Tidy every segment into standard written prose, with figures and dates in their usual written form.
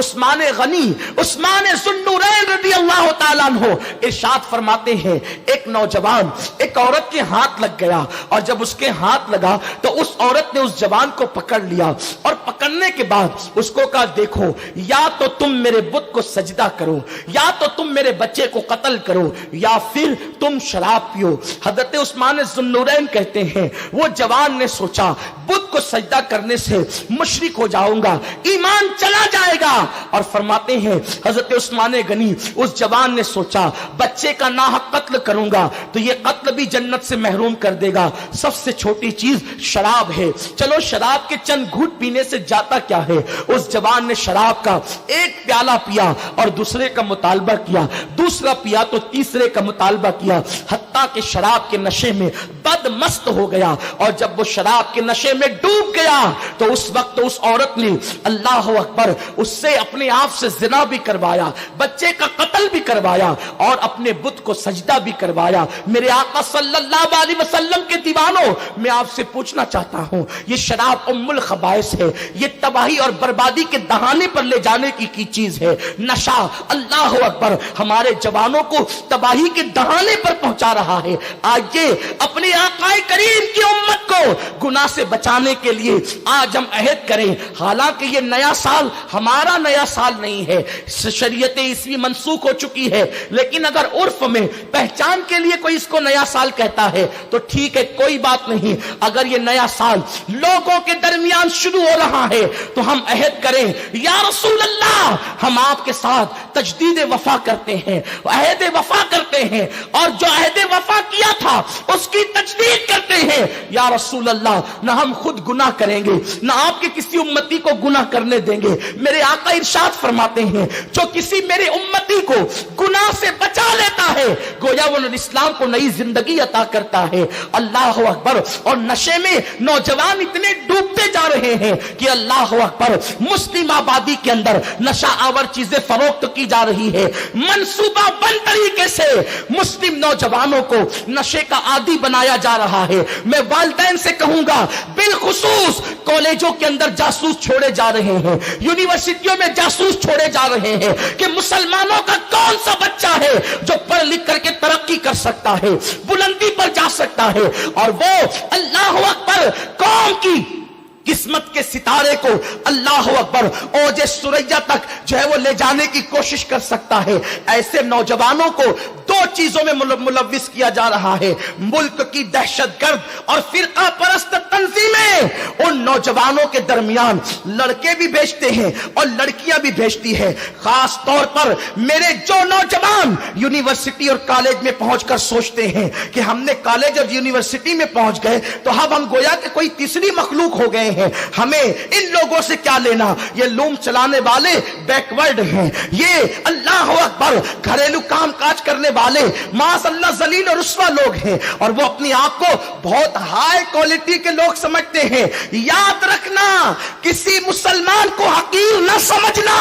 عثمان غنی، عثمان ذو النورین رضی اللہ تعالیٰ عنہ ارشاد فرماتے ہیں ایک نوجوان ایک عورت کے ہاتھ لگ گیا، اور جب اس کے ہاتھ لگا تو اس عورت نے اس جوان کو پکڑ لیا، اور پکڑنے کے بعد اس کو کہا دیکھو یا تو تم میرے بت کو سجدہ کرو، یا تو تم میرے بچے کو قتل کرو، یا پھر تم شراب پیو۔ حضرت عثمان ذو النورین کہتے ہیں وہ جوان نے سوچا بت کو سجدہ کرنے سے مشرک ہو جاؤں گا، ایمان چلا جائے گا، اور فرماتے ہیں حضرت عثمان غنی اس جوان نے سوچا بچے کا ناحق قتل کروں گا تو یہ قتل بھی جنت سے محروم کر دے گا، سب سے چھوٹی چیز شراب ہے، چلو شراب کے چند گھوٹ پینے سے جاتا کیا ہے۔ اس جوان نے شراب کا ایک پیالہ پیا اور دوسرے کا مطالبہ کیا، دوسرا پیا تو تیسرے کا مطالبہ کیا، حتیٰ کہ شراب کے نشے میں بد مست ہو گیا، اور جب وہ شراب کے نشے میں ڈوب گیا تو اس وقت اس عورت نے اللہ اکبر اس سے اپنے آپ سے زنا بھی کروایا، بچے کا قتل بھی کروایا، اور اپنے بت کو سجدہ بھی کروایا۔ میرے آقا صلی اللہ علیہ وسلم کے دیوانوں، میں آپ سے پوچھنا چاہتا ہوں یہ شراب ام الخبائث ہے، یہ تباہی اور بربادی کے دہانے پر لے جانے کی چیز ہے۔ نشہ اللہ اکبر ہمارے جوانوں کو تباہی کے دہانے پر پہنچا رہا ہے۔ آئیے اپنے آقا کریم کی امت کو گناہ سے بچانے کے لیے آج ہم عہد کریں، حالانکہ یہ نیا سال ہمارا نیا سال نہیں ہے، شریعت عیسوی منسوخ ہو چکی ہے، لیکن اگر عرف میں پہچان کے لیے کوئی اس کو نیا سال کہتا ہے تو ٹھیک ہے، کوئی بات نہیں۔ اگر یہ نیا سال لوگوں کے درمیان شروع ہو رہا ہے تو ہم عہد کریں یا رسول اللہ ہم آپ کے ساتھ تجدید وفا کرتے ہیں، عہد وفا کرتے ہیں، اور جو عہد وفا کیا تھا اس کی تجدید کرتے ہیں۔ یا رسول اللہ نہ ہم خود گناہ کریں گے، نہ آپ کے کسی امتی کو گناہ کرنے دیں گے۔ میرے آقا ارشاد فرماتے ہیں جو کسی میرے امتی کو گناہ سے بچا لیتا ہے گویا وہ اسلام کو نئی زندگی عطا کرتا ہے۔ اللہ اکبر۔ اور نشے میں نوجوان اتنے ڈوبتے جا رہے ہیں کہ اللہ اکبر مسلم آبادی کے اندر نشہ آور چیزیں فروخت کی جا رہی ہے، منصوبہ بند طریقے سے مسلم نوجوانوں کو نشے کا عادی بنایا جا رہا ہے۔ میں والدین سے کہوں گا بالخصوص کالجوں کے اندر جاسوس چھوڑے جا رہے ہیں، یونیورسٹیوں میں جاسوس چھوڑے جا رہے ہیں کہ مسلمانوں کا کون سا بچہ ہے جو پڑھ لکھ کر کے ترقی کر سکتا ہے، بلندی پر جا سکتا ہے، اور وہ اللہ اکبر قوم کی قسمت کے ستارے کو اللہ اکبر اوج سریا تک جو ہے وہ لے جانے کی کوشش کر سکتا ہے۔ ایسے نوجوانوں کو دو چیزوں میں ملوث کیا جا رہا ہے، ملک کی دہشت گرد اور فرقہ پرست تنظیمیں ان نوجوانوں کے درمیان لڑکے بھی بھیجتے ہیں اور لڑکیاں بھی بھیجتی ہیں۔ خاص طور پر میرے جو نوجوان یونیورسٹی اور کالج میں پہنچ کر سوچتے ہیں کہ ہم نے کالج اور یونیورسٹی میں پہنچ گئے تو اب ہم گویا کہ کوئی تیسری مخلوق ہو گئے ہیں، ہمیں ان لوگوں سے کیا لینا، یہ لوم چلانے والے بیکورڈ ہیں، یہ اللہ اکبر گھریلو کام کاج کرنے والے معاذ اللہ ذلیل اور رسوا لوگ ہیں، اور وہ اپنی آپ کو بہت ہائی کوالٹی کے لوگ سمجھتے ہیں۔ یاد رکھنا کسی مسلمان کو حقیر نہ سمجھنا،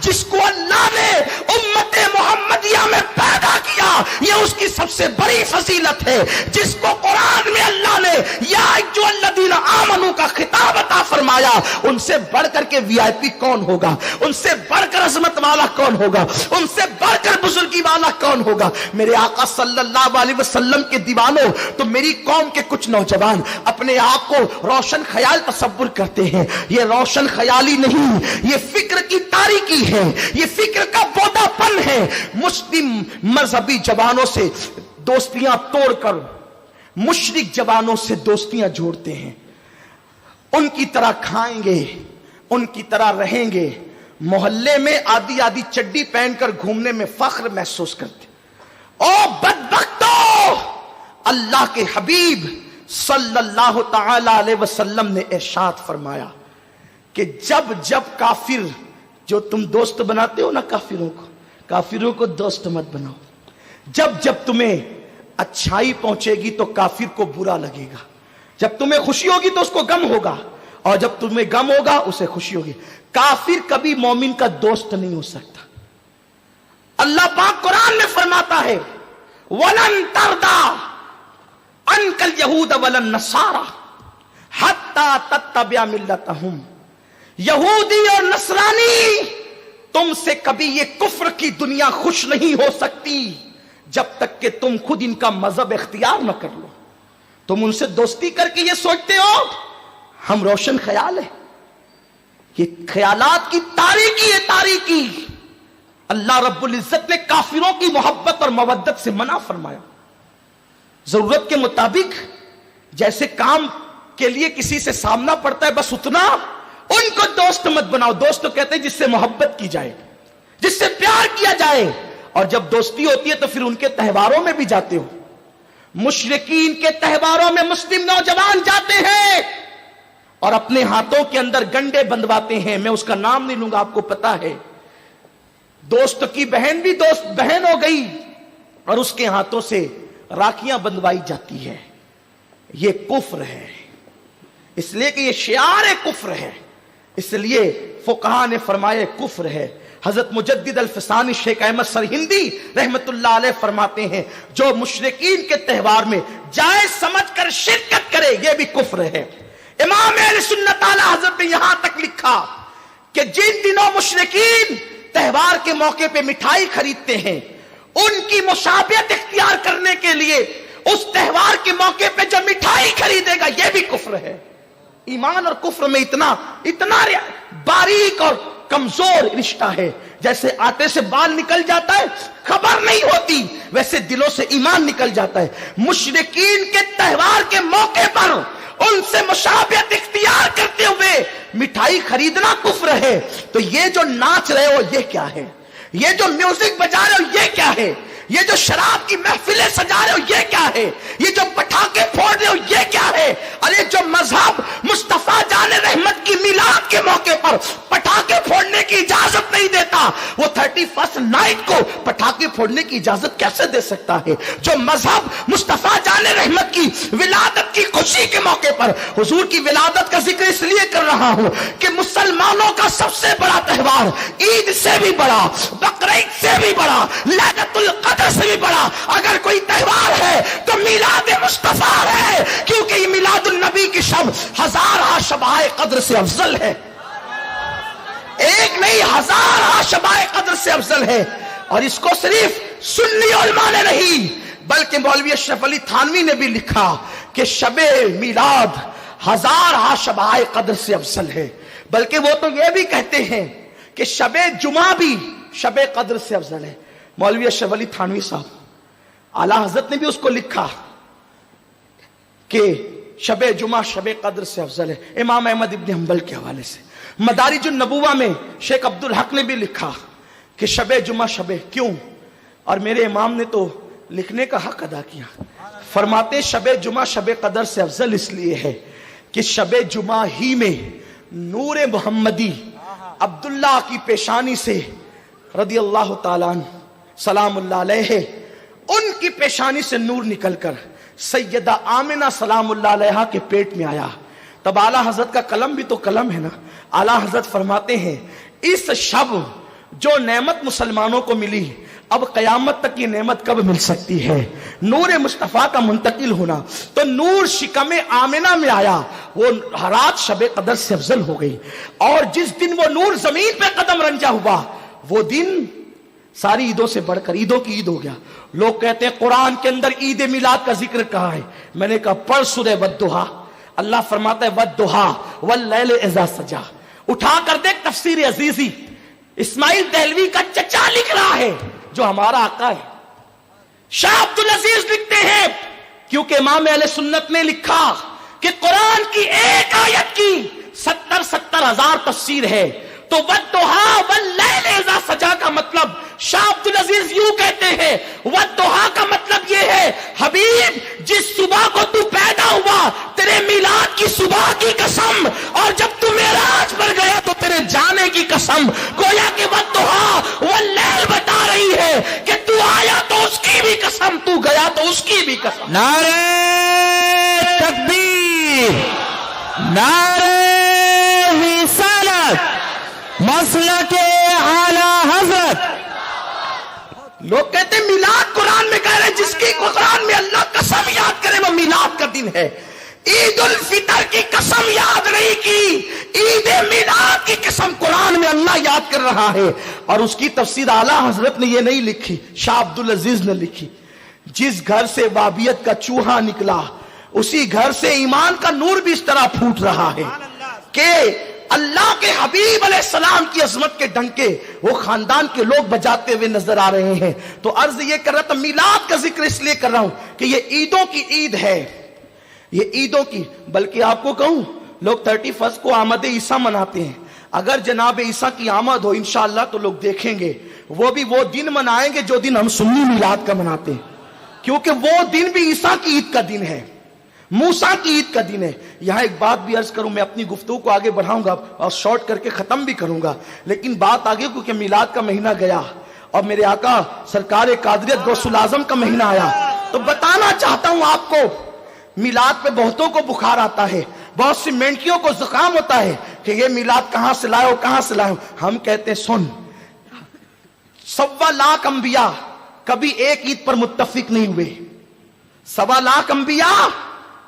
جس کو اللہ نے امت محمدیہ میں پیدا کیا یہ اس کی سب سے بڑی فضیلت ہے۔ جس کو قرآن میں اللہ نے یا ایھا الذین آمنوا کا خطاب عطا فرمایا، ان سے بڑھ کر کے وی آئی پی کون ہوگا، ان سے بڑھ کر عظمت والا کون ہوگا، ان سے بڑھ کر بزرگی والا کون ہوگا۔ میرے آقا صلی اللہ علیہ وسلم کے دیوانوں، تو میری قوم کے کچھ نوجوان اپنے آپ کو روشن خیال تصور کرتے ہیں، یہ روشن خیالی نہیں، یہ فکر کی تاریکی ہے، یہ فکر کا بودا پن ہے۔ مسلم مذہبی جوانوں سے دوستیاں توڑ کر مشرک جوانوں سے دوستیاں جوڑتے ہیں، ان کی طرح کھائیں گے، ان کی طرح رہیں گے، محلے میں آدھی آدھی چڈی پہن کر گھومنے میں فخر محسوس کرتے۔ او بدبختو، اللہ کے حبیب صلی اللہ تعالی علیہ وسلم نے ارشاد فرمایا کہ جب جب کافر، جو تم دوست بناتے ہو نا کافروں کو دوست مت بناؤ، جب جب تمہیں اچھائی پہنچے گی تو کافر کو برا لگے گا، جب تمہیں خوشی ہوگی تو اس کو غم ہوگا، اور جب تمہیں غم ہوگا اسے خوشی ہوگی۔ کافر کبھی مومن کا دوست نہیں ہو سکتا۔ اللہ پاک قرآن میں فرماتا ہے وَلَن تَرْضَىٰ عَنْكَ الْيَهُودَ وَلَا النَّصَارَىٰ حَتَّىٰ تَتَّبِعَ مِلَّتَهُمْ۔ یہودی اور نصرانی تم سے کبھی یہ کفر کی دنیا خوش نہیں ہو سکتی جب تک کہ تم خود ان کا مذہب اختیار نہ کر لو. تم ان سے دوستی کر کے یہ سوچتے ہو ہم روشن خیال ہے. یہ خیالات کی تاریکی ہے, تاریکی. اللہ رب العزت نے کافروں کی محبت اور مودت سے منع فرمایا. ضرورت کے مطابق جیسے کام کے لیے کسی سے سامنا پڑتا ہے بس اتنا, ان کو دوست مت بناؤ. دوست تو کہتے ہیں جس سے محبت کی جائے, جس سے پیار کیا جائے. اور جب دوستی ہوتی ہے تو پھر ان کے تہواروں میں بھی جاتے ہو. مشرکین کے تہواروں میں مسلم نوجوان جاتے ہیں اور اپنے ہاتھوں کے اندر گنڈے بندواتے ہیں. میں اس کا نام نہیں لوں گا, آپ کو پتا ہے. دوست کی بہن بھی دوست بہن ہو گئی اور اس کے ہاتھوں سے راکھیاں بندوائی جاتی ہے. یہ کفر ہے, اس لیے کہ یہ شعار کفر ہے. اس لیے فقہا نے فرمایا کفر ہے. حضرت مجدد الفسانی شیخ احمد سرہندی رحمت اللہ علیہ فرماتے ہیں جو مشرکین کے تہوار میں جائز سمجھ کر شرکت کرے یہ بھی کفر ہے. امام اہل سنت اعلی حضرت نے یہاں تک لکھا کہ جن دنوں مشرکین تہوار کے موقع پہ مٹھائی خریدتے ہیں ان کی مشابہت اختیار کرنے کے لیے اس تہوار کے موقع پہ جو مٹھائی خریدے گا یہ بھی کفر ہے. ایمان اور کفر میں اتنا باریک اور کمزور رشتہ ہے. جیسے آٹے سے بال نکل جاتا ہے خبر نہیں ہوتی, ویسے دلوں سے ایمان نکل جاتا ہے. مشرکین کے تہوار کے موقع پر ان سے مشابہت اختیار کرتے ہوئے مٹھائی خریدنا کفر ہے. تو یہ جو ناچ رہے ہو یہ کیا ہے, یہ جو میوزک بجا رہے ہو یہ کیا ہے, یہ جو شراب کی محفلیں سجا رہے ہو یہ کیا ہے, یہ جو پٹاخے پھوڑ رہے ہو یہ کیا ہے. ارے جو مذہب مصطفیٰ جان رحمت کی میلاد کے موقع پر پٹاخے پھوڑنے کی اجازت نہیں دیتا, وہ 31 نائٹ کو پٹاخے پھوڑنے کی اجازت کیسے دے سکتا ہے. جو مذہب مصطفیٰ جان رحمت کی ولادت کی خوشی کے موقع پر, حضور کی ولادت کا ذکر اس لیے کر رہا ہوں کہ مسلمانوں کا سب سے بڑا تہوار, عید سے بھی بڑا, بقرعید سے بھی بڑا, لیلۃ القدر سے بھی بڑا اگر کوئی تہوار ہے تو میلاد مصطفیٰ ہے, کیونکہ یہ میلاد النبی کی شب 1000 شبائے قدر سے افضل ہے. ایک نہیں 1000 شبائے قدر سے افضل ہے. اور اس کو صرف سنی علماء نے نہیں بلکہ مولوی اشرف علی تھانوی نے بھی لکھا کہ شب میلاد 1000 شبائے قدر سے افضل ہے. بلکہ وہ تو یہ بھی کہتے ہیں کہ شب جمعہ بھی شب قدر سے افضل ہے. مولوی اشرف علی تھانوی صاحب اعلی حضرت نے بھی اس کو لکھا کہ شب جمعہ شب قدر سے افضل ہے. امام احمد ابن حنبل کے حوالے سے مدارج النبوہ میں شیخ عبدالحق نے بھی لکھا کہ شب جمعہ کیوں, اور میرے امام نے تو لکھنے کا حق ادا کیا. فرماتے شب جمعہ شب قدر سے افضل اس لیے ہے کہ شب جمعہ ہی میں نور محمدی عبداللہ کی پیشانی سے رضی اللہ تعالیٰ عنہ سلام اللہ علیہ, ان کی پیشانی سے نور نکل کر سیدہ آمنہ سلام اللہ علیہ کے پیٹ میں آیا. تب اعلیٰ حضرت کا قلم بھی تو قلم ہے نا. اعلیٰ حضرت فرماتے ہیں اس شب جو نعمت مسلمانوں کو ملی اب قیامت تک یہ نعمت کب مل سکتی ہے, نور مصطفیٰ کا منتقل ہونا. تو نور شکم آمنہ میں آیا, وہ رات شب قدر سے افضل ہو گئی. اور جس دن وہ نور زمین پہ قدم رنجا ہوا وہ دن ساری عیدوں سے بڑھ کر عیدوں کی عید ہو گیا. لوگ کہتے ہیں قرآن کے اندر عید میلاد کا ذکر کہا ہے. میں نے کہا پڑھ سورہ والضحیٰ, اللہ فرماتا ہے والضحیٰ واللیل اذا سجا. اٹھا کر دیکھ تفسیر عزیزی, اسماعیل دہلوی کا چچا لکھ رہا ہے جو ہمارا آقا ہے. شاہ عبدالعزیز لکھتے ہیں کیونکہ امام اہل سنت نے لکھا کہ قرآن کی ایک آیت کی 70,000 تفسیر ہے. تو والضحیٰ واللیل اذا سجا کا مطلب شاہ عبدالعزیز یوں کہتے ہیں والضحیٰ کا مطلب یہ ہے حبیب جس صبح کو تو پیدا ہوا تیرے میلاد کی صبح کی قسم, اور جب تو معراج پر گیا تو تیرے جانے کی قسم. گویا کہ والضحیٰ واللیل بتا رہی ہے کہ تو آیا تو اس کی بھی قسم, تو گیا تو اس کی بھی قسم. نعرہ تکبیر, نعرہ رسالت, مسلک اعلی حضرت. لوگ کہتے ہیں میلاد قرآن میں کہہ رہے ہیں جس کی قرآن میں اللہ قسم یاد کرے وہ میلاد کا دن ہے. عید الفطر کی قسم یاد نہیں کی, عید میلاد کی قسم قرآن میں اللہ یاد کر رہا ہے. اور اس کی تفسیر اعلیٰ حضرت نے یہ نہیں لکھی, شاہ عبدالعزیز نے لکھی, جس گھر سے وابیت کا چوہا نکلا اسی گھر سے ایمان کا نور بھی اس طرح پھوٹ رہا ہے کہ اللہ کے حبیب علیہ السلام کی عظمت کے ڈنکے وہ خاندان کے لوگ بجاتے ہوئے نظر آ رہے ہیں. تو عرض یہ کر رہا تھا, میلاد کا ذکر اس لیے کر رہا ہوں کہ یہ عیدوں کی عید ہے, یہ عیدوں کی. بلکہ آپ کو کہوں, لوگ 31 کو آمد عیسیٰ مناتے ہیں. اگر جناب عیسیٰ کی آمد ہو انشاءاللہ تو لوگ دیکھیں گے وہ بھی وہ دن منائیں گے جو دن ہم سنی میلاد کا مناتے ہیں, کیونکہ وہ دن بھی عیسیٰ کی عید کا دن ہے, موسیٰ کی عید کا دن ہے. یہاں ایک بات بھی عرض کروں, میں اپنی گفتگو کو آگے بڑھاؤں گا اور شارٹ کر کے ختم بھی کروں گا, لیکن بات آگے کیونکہ میلاد کا مہینہ گیا اور میرے آقا سرکار قادریت غوث الاعظم کا مہینہ آیا, تو بتانا چاہتا ہوں آپ کو, میلاد پہ بہتوں کو بخار آتا ہے, بہت سی مینٹیوں کو زکام ہوتا ہے کہ یہ میلاد کہاں سے لائے ہو, کہاں سے لائے ہو. ہم کہتے ہیں سن, 1.25 لاکھ انبیاء کبھی ایک عید پر متفق نہیں ہوئے, 1.25 لاکھ انبیاء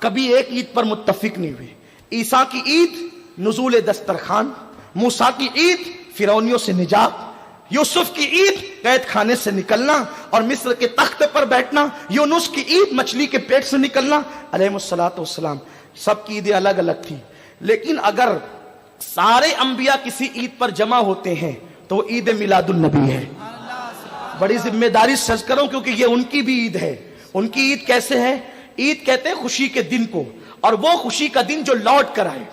کبھی ایک عید پر متفق نہیں ہوئے. عیسیٰ کی عید نزول دسترخوان, موسیٰ کی عید فرعونیوں سے نجات, یوسف کی عید قید خانے سے نکلنا اور مصر کے تخت پر بیٹھنا, یونس کی عید مچھلی کے پیٹ سے نکلنا, علیہ الصلوۃ والسلام. سب کی عیدیں الگ الگ تھی, لیکن اگر سارے انبیاء کسی عید پر جمع ہوتے ہیں تو وہ عید میلاد النبی ہے. بڑی ذمہ داری سے عرض کروں کیونکہ یہ ان کی بھی عید ہے. ان کی عید کیسے ہے؟ عید کہتے ہیں خوشی کے دن کو, اور وہ خوشی کا دن جو لوٹ کر آئے.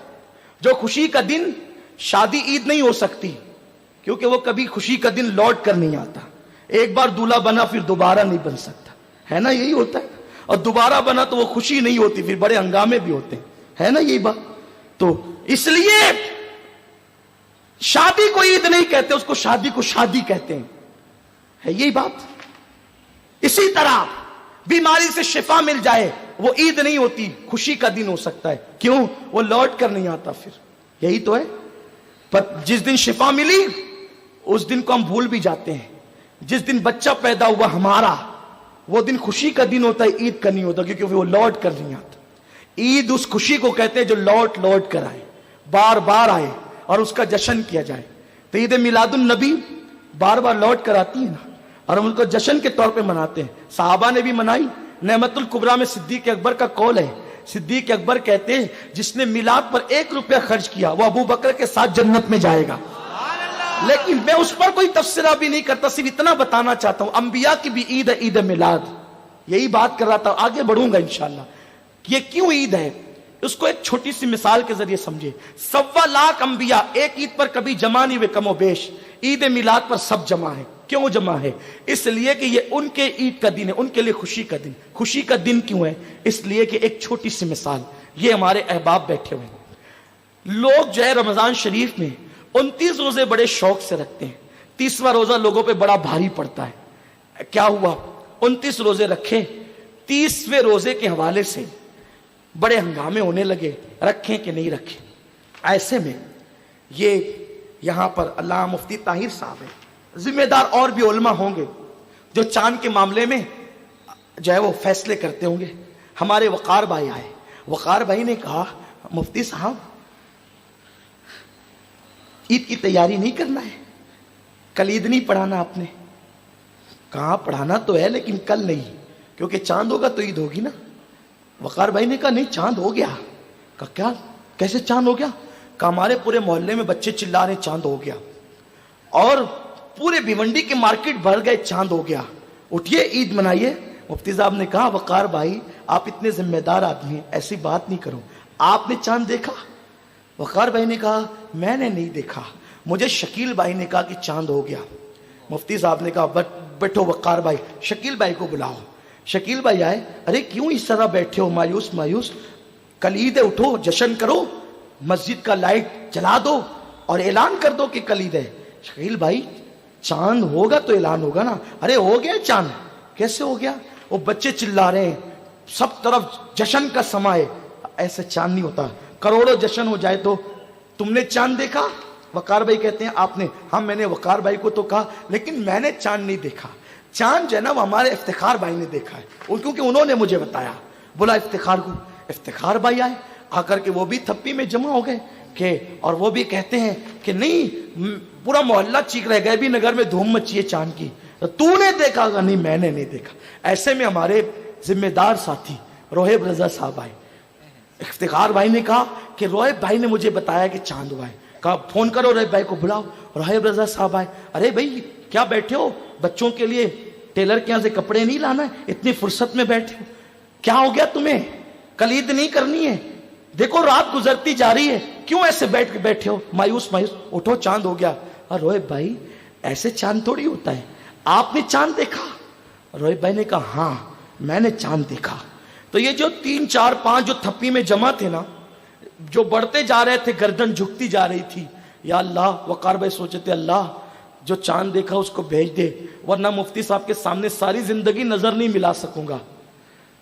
جو خوشی کا دن, شادی عید نہیں ہو سکتی کیونکہ وہ کبھی خوشی کا دن لوٹ کر نہیں آتا. ایک بار دولہا بنا پھر دوبارہ نہیں بن سکتا, ہے نا, یہی ہوتا ہے. اور دوبارہ بنا تو وہ خوشی نہیں ہوتی, پھر بڑے ہنگامے بھی ہوتے ہیں, ہے نا یہی بات. تو اس لیے شادی کو عید نہیں کہتے, اس کو شادی کو شادی کہتے ہیں, ہے یہی بات. اسی طرح بیماری سے شفا مل جائے وہ عید نہیں ہوتی, خوشی کا دن ہو سکتا ہے. کیوں؟ وہ لوٹ کر نہیں آتا, پھر یہی تو ہے. پر جس دن شفا ملی اس دن کو ہم بھول بھی جاتے ہیں. جس دن بچہ پیدا ہوا ہمارا, وہ دن خوشی کا دن ہوتا ہے, عید کا نہیں ہوتا, کیونکہ وہ لوٹ کر نہیں آتا. عید اس خوشی کو کہتے ہیں جو لوٹ لوٹ کر آئے, بار بار آئے اور اس کا جشن کیا جائے. تو عید میلاد النبی بار بار لوٹ کر آتی ہے نا, اور ہم ان کو جشن کے طور پہ مناتے ہیں. صحابہ نے بھی منائی. نعمت الکبریٰ میں صدیق اکبر کا قول ہے, صدیق اکبر کہتے ہیں جس نے میلاد پر 1 روپیہ خرچ کیا وہ ابو بکر کے ساتھ جنت میں جائے گا. لیکن میں اس پر کوئی تفسیرہ بھی نہیں کرتا, صرف اتنا بتانا چاہتا ہوں انبیاء کی بھی عید ہے, عید میلاد. یہی بات کر رہا تھا, آگے بڑھوں گا انشاءاللہ. یہ کیوں عید ہے اس کو ایک چھوٹی سی مثال کے ذریعے سمجھے. 1.25 لاکھ انبیاء ایک عید پر کبھی جمع نہیں ہوئے کم و بیش, عید میلاد پر سب جمع ہے. کیوں جمع ہے؟ اس لیے کہ یہ ان کے عید کا دن ہے, ان کے لیے خوشی کا دن. خوشی کا دن کیوں ہے؟ اس لیے کہ ایک چھوٹی سی مثال, یہ ہمارے احباب بیٹھے ہوئے ہیں, لوگ جو ہے رمضان شریف میں 29 روزے بڑے شوق سے رکھتے ہیں. 30واں روزہ لوگوں پہ بڑا بھاری پڑتا ہے. کیا ہوا؟ 29 روزے رکھے, 30ویں روزے کے حوالے سے بڑے ہنگامے ہونے لگے, رکھیں کہ نہیں رکھیں. ایسے میں یہ یہاں پر علامہ مفتی طاہر صاحب ہیں, ذمہ دار اور بھی علماء ہوں گے جو چاند کے معاملے میں جو ہے وہ فیصلے کرتے ہوں گے. ہمارے وقار بھائی آئے, وقار بھائی نے کہا مفتی صاحب عید کی تیاری نہیں کرنا ہے, کل عید نہیں پڑھانا آپ نے. کہاں پڑھانا تو ہے لیکن کل نہیں, کیونکہ چاند ہوگا تو عید ہوگی نا. وقار بھائی نے کہا نہیں چاند ہو گیا. کہا کیا, کیسے چاند ہو گیا؟ کہا ہمارے پورے محلے میں بچے چلا رہے چاند ہو گیا, اور پورے بھیونڈی کے مارکیٹ بھر گئے, چاند ہو گیا, اٹھیے عید منائیے. مفتی صاحب نے کہا وقار بھائی آپ اتنے ذمہ دار آدمی ہیں, ایسی بات نہیں کرو, آپ نے چاند دیکھا؟ وقار بھائی نے کہا میں نے نہیں دیکھا, مجھے شکیل بھائی نے کہا کہ چاند ہو گیا. مفتی صاحب نے کہا بیٹھو وقار بھائی, شکیل بھائی کو بلاؤ. شکیل بھائی آئے, ارے کیوں اس طرح بیٹھے ہو مایوس مایوس, کل عید ہے, اٹھو جشن کرو, مسجد کا لائٹ جلا دو اور اعلان کر دو کہ کل عید ہے. شکیل بھائی چاند ہوگا تو اعلان ہوگا نا. ارے ہو گیا چاند. کیسے ہو گیا؟ وہ بچے چلا رہے ہیں, سب طرف جشن کا سما ہے. ایسے چاند نہیں ہوتا, کروڑوں جشن ہو جائے تو. تم نے چاند دیکھا؟ وقار بھائی کہتے ہیں آپ نے. ہاں میں نے وقار بھائی کو تو کہا لیکن میں نے چاند نہیں دیکھا. چاند جو ہے نا وہ ہمارے افتخار بھائی نے دیکھا ہے, کیونکہ انہوں نے مجھے بتایا. بولا افتخار کو. افتخار بھائی آئے, آ کر کے وہ بھی تھپی میں جمع ہو گئے کہ, اور وہ بھی کہتے ہیں کہ نہیں پورا محلہ چیخ رہے گئے بھی نگر میں دھوم مچی ہے چاند کی، تو نے دیکھا؟ نہیں میں نے نہیں دیکھا۔ ایسے میں ہمارے ذمہ دار ساتھی روہب رضا صاحب آئے، افتخار بھائی نے کہا کہ روہب بھائی نے مجھے بتایا کہ چاند ہوا ہے، کہا فون کرو روہب بھائی کو بلاؤ۔ روہب رضا صاحب آئے، ارے بھائی کیا بیٹھے ہو، بچوں کے لیے ٹیلر کے یہاں سے کپڑے نہیں لانا ہے، اتنی فرصت میں بیٹھے ہو، کیا ہو گیا تمہیں، کل عید نہیں کرنی ہے، دیکھو رات گزرتی جا رہی ہے، کیوں ایسے بیٹھ کے بیٹھے ہو مایوس مایوس، اٹھو چاند ہو گیا۔ اور روہب بھائی ایسے چاند تھوڑی ہوتا ہے، آپ نے چاند دیکھا؟ روہب بھائی نے کہا ہاں میں نے چاند دیکھا۔ تو یہ جو 3 4 5 جو تھپی میں جمع تھے نا، جو بڑھتے جا رہے تھے، گردن جھکتی جا رہی تھی، یا اللہ، وقار بھائی سوچے تھے اللہ جو چاند دیکھا اس کو بھیج دے، ورنہ مفتی صاحب کے سامنے ساری زندگی نظر نہیں ملا سکوں گا،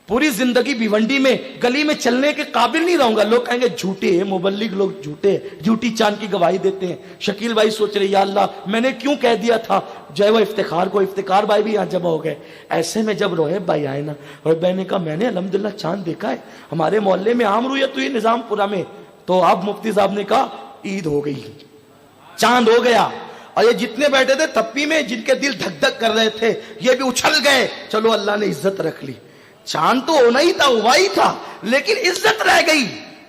پوری زندگی بھیونڈی میں گلی میں چلنے کے قابل نہیں رہوں گا، لوگ کہیں گے جھوٹے ہیں مبلغ لوگ، جھوٹے جھوٹی چاند کی گواہی دیتے ہیں۔ شکیل بھائی سوچ رہے یا اللہ میں نے کیوں کہہ دیا تھا جو ہے وہ افتخار کو، افتخار بھائی بھی یہاں جمع ہو گئے۔ ایسے میں جب روہب بھائی آئے نا، روہب بھائی نے کہا میں نے الحمدللہ چاند دیکھا ہے، ہمارے محلے میں عام رویت ہوئی نظام پورا میں، تو اب مفتی صاحب نے کہا عید ہو گئی، چاند ہو گیا۔ اور یہ جتنے بیٹھے تھے تپی میں، جن کے دل دھک دھک کر رہے تھے، یہ بھی اچھل گئے، چلو اللہ نے عزت رکھ لی، چاند تو ہونا ہی تھا، ہوا ہی تھا، لیکن عزت رہ گئی۔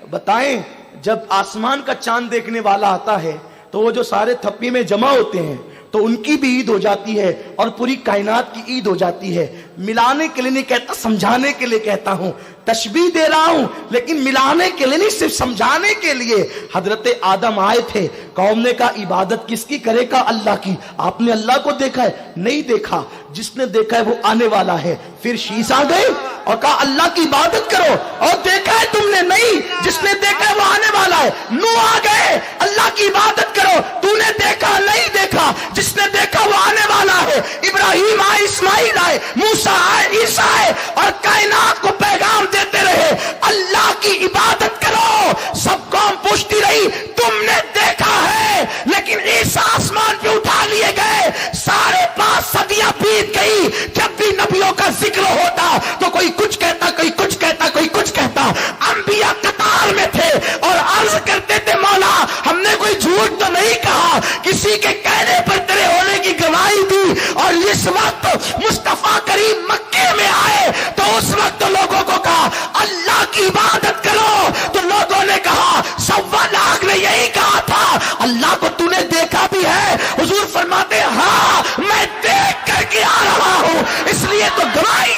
بتائیں جب آسمان کا چاند دیکھنے والا آتا ہے تو وہ جو سارے تھپی میں جمع ہوتے ہیں تو ان کی بھی عید ہو جاتی ہے اور پوری کائنات کی عید ہو جاتی ہے۔ ملانے کے لیے نہیں کہتا، سمجھانے کے لیے کہتا ہوں، تشبیہ دے رہا ہوں، لیکن ملانے کے لیے نہیں، صرف سمجھانے کے لیے۔ حضرت آدم آئے تھے، قوم نے کہا عبادت کس کی کرے گا؟ اللہ کی۔ آپ نے اللہ کو دیکھا ہے؟ نہیں دیکھا، جس نے دیکھا ہے وہ آنے والا ہے۔ پھر شیش آ گئے اور کہا اللہ کی عبادت کرو، اور دیکھا ہے تم نے؟ نہیں، جس نے دیکھا ہے وہ آنے والا ہے۔ نوح آ گئے، اللہ کی عبادت کرو، تو نے دیکھا؟ نہیں دیکھا، جس نے دیکھا وہ آنے والا ہے۔ ابراہیم آئے، اسماعیل آئے، موسیٰ آئے، عیسیٰ آئے، اور کائنات کو پیغام دیتے رہے اللہ کی عبادت کرو۔ سب قوم پوچھتی رہی تم نے دیکھا ہے؟ لیکن عیسیٰ آسمان پہ اٹھا لیے گئے، 5.5 صدیاں بیت گئی، جب بھی نبیوں کا ذکر ہوتا تو کوئی کچھ کہتا، کوئی کچھ کہتا، کوئی کچھ کہتا۔ انبیاء قطار میں تھے اور عرض کرتے تھے مولا ہم نے کوئی جھوٹ تو نہیں کہا، کسی کے کہنے پر تیرے ہونے کی گواہی دی۔ اور اس وقت مصطفیٰ کریم مکے میں آئے تو اس وقت لوگوں کو کہا اللہ کی عبادت کرو، تو لوگوں نے کہا 1.25 لاکھ نے یہی کہا تھا اللہ کو تو نے دیکھا بھی ہے؟ حضور فرماتے ہاں میں دیکھ کر کے آ رہا ہوں، اس لیے تو گواہی